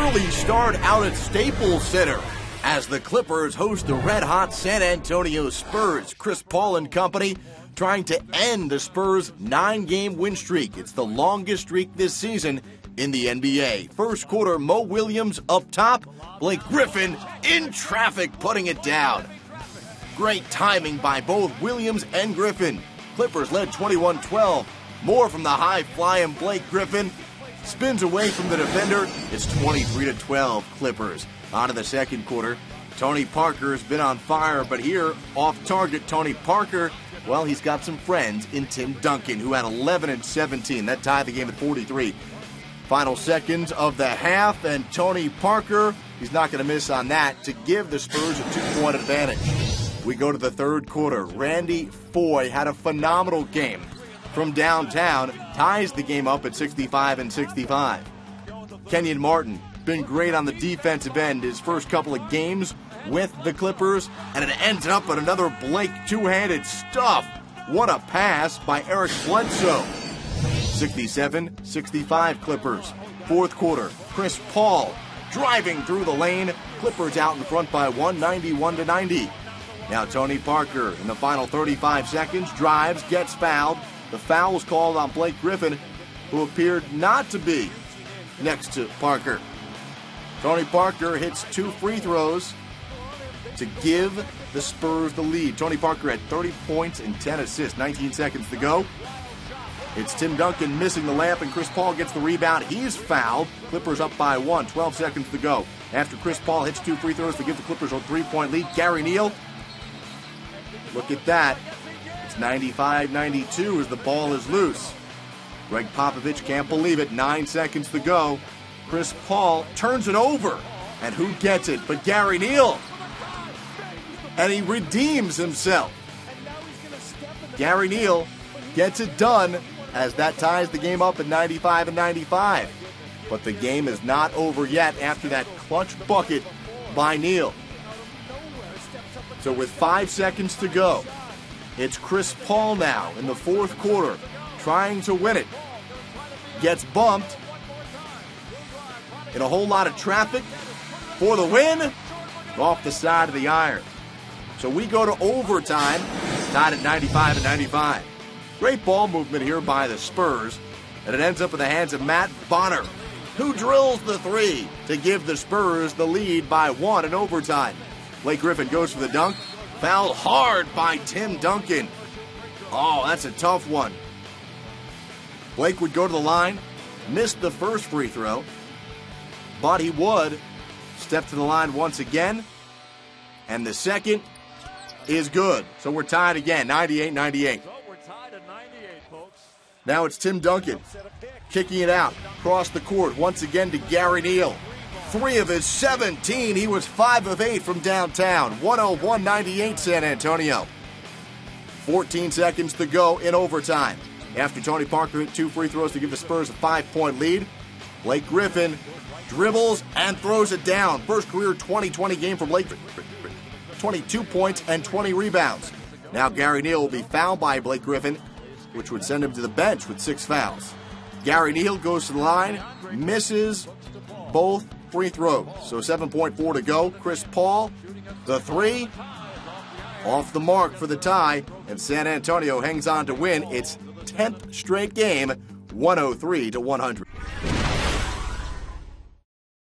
early start out at Staples Center as the Clippers host the red-hot San Antonio Spurs. Chris Paul and company trying to end the Spurs' 9-game win streak. It's the longest streak this season in the NBA. First quarter, Mo Williams up top. Blake Griffin in traffic putting it down. Great timing by both Williams and Griffin. Clippers led 21-12. More from the high-flying Blake Griffin. Spins away from the defender. It's 23-12 Clippers. On to the second quarter. Tony Parker's been on fire, but here, off target, Tony Parker, well, he's got some friends in Tim Duncan, who had 11 and 17. That tied the game at 43. Final seconds of the half, and Tony Parker, he's not going to miss on that to give the Spurs a 2-point advantage. We go to the third quarter. Randy Foye had a phenomenal game from downtown, ties the game up at 65-65. Kenyon Martin, been great on the defensive end his first couple of games with the Clippers, and it ends up at another Blake two-handed stuff. What a pass by Eric Bledsoe. 67-65 Clippers. Fourth quarter, Chris Paul driving through the lane. Clippers out in front by 91-90. Now Tony Parker in the final 35 seconds drives, gets fouled. The foul was called on Blake Griffin, who appeared not to be next to Parker. Tony Parker hits 2 free throws to give the Spurs the lead. Tony Parker had 30 points and 10 assists. 19 seconds to go. It's Tim Duncan missing the layup, and Chris Paul gets the rebound. He's fouled. Clippers up by 1. 12 seconds to go. After Chris Paul hits 2 free throws to give the Clippers a 3-point lead, Gary Neal, look at that. It's 95-92 as the ball is loose. Greg Popovich can't believe it. 9 seconds to go. Chris Paul turns it over. And who gets it but Gary Neal? And he redeems himself. Gary Neal gets it done as that ties the game up at 95-95. But the game is not over yet after that clutch bucket by Neal. So with 5 seconds to go, it's Chris Paul now in the fourth quarter trying to win it. Gets bumped in a whole lot of traffic for the win off the side of the iron. So we go to overtime, tied at 95-95. Great ball movement here by the Spurs, and it ends up in the hands of Matt Bonner, who drills the 3 to give the Spurs the lead by 1 in overtime. Blake Griffin goes for the dunk, fouled hard by Tim Duncan. Oh, that's a tough one. Blake would go to the line, missed the first free throw, but he would step to the line once again, and the second is good. So we're tied again, 98-98. Now it's Tim Duncan kicking it out across the court once again to Gary Neal. 3 of his 17. He was 5 of 8 from downtown. 101-98 San Antonio. 14 seconds to go in overtime. After Tony Parker hit 2 free throws to give the Spurs a 5-point lead, Blake Griffin dribbles and throws it down. First career 2020 game from Blake. 22 points and 20 rebounds. Now Gary Neal will be fouled by Blake Griffin, which would send him to the bench with 6 fouls. Gary Neal goes to the line, misses both free throws. So 7.4 to go. Chris Paul, the 3, off the mark for the tie, and San Antonio hangs on to win its 10th straight game, 103-100.